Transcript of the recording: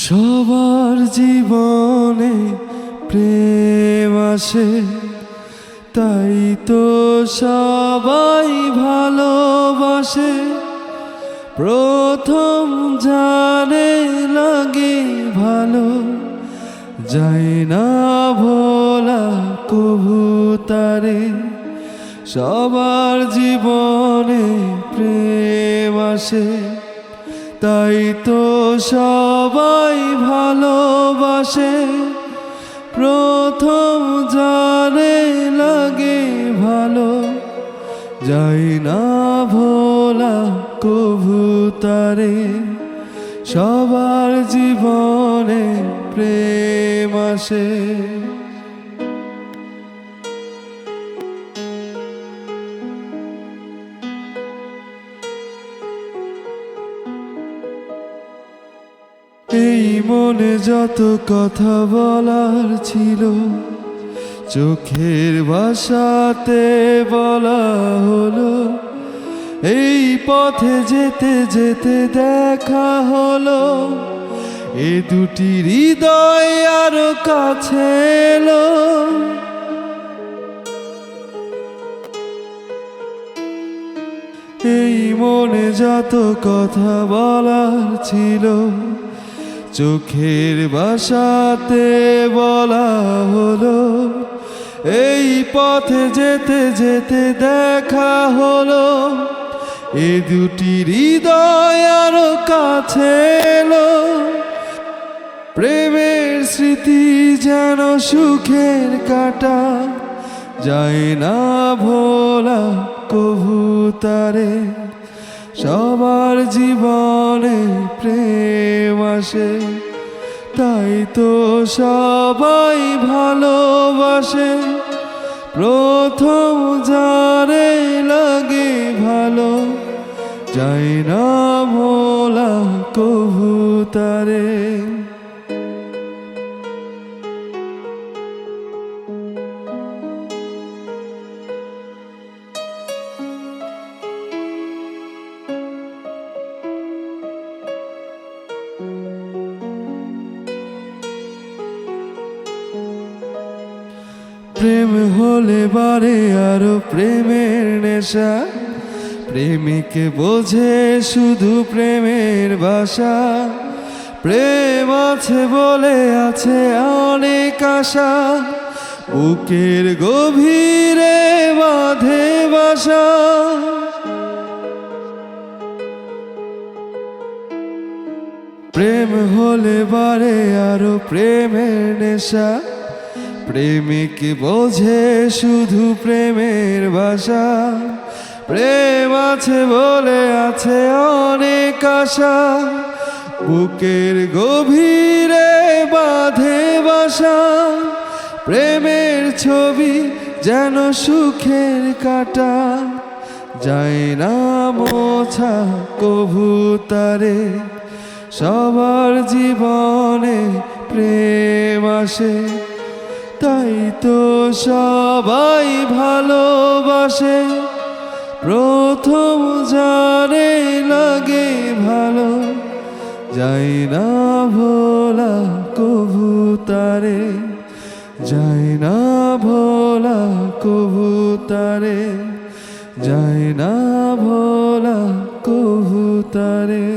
সবার জীবনে প্রেম আসে, তাই তো সবাই ভালোবাসে। প্রথম জানে লাগে ভালো, যায় না ভোলা কভু তারে। সবার জীবনে প্রেম আসে, তাই তো সবাই ভালোবাসে। প্রথম জানে লাগে ভালো, যায় না ভোলা কভু তারে। সবার জীবনে প্রেম আসে। এই মনে যত কথা বলার ছিল, চোখের ভাষাতে বলা হলো। এই পথে যেতে যেতে দেখা হলো, এ দুটি হৃদয় আরো কাছে এলো। এই মনে যত কথা বলার ছিল, চোখের ভাষাতে বলা হলো। এই পথে যেতে যেতে দেখা হলো, এ দুটি হৃদয় আরো কাছে এলো। প্রেমের স্মৃতি যেন সুখের কাঁটা, যায় না ভোলা কভু তারে। সবার জীবনে প্রেম আসে, তাই তো সবাই ভালোবাসে। প্রথম যারে লাগে ভালো, যায় না ভোলা কভু তারে। প্রেম হলে বারে আরো প্রেমের নেশা, প্রেমিক বোঝে শুধু প্রেমের ভাষা। প্রেম আছে বলে আছে অনেক আশা, বুকের গভীরে বাঁধে বাসা। প্রেম হলে বারে আরো প্রেমের নেশা, প্রেমিক বোঝে শুধু প্রেমের ভাষা। প্রেম আছে বলে আছে অনেক আশা, বুকের গভীরে বাঁধে বাসা। প্রেমের ছবি যেন সুখের কাঁটা, যায় না মোছা কভু তারে। সবার জীবনে প্রেম আসে, তাই তো সবাই ভালোবাসে। প্রথম জানে লাগে ভালো, যায় না ভোলা কভু তারে। যায় না ভোলা কভু তারে, যায় না ভোলা কভু তারে।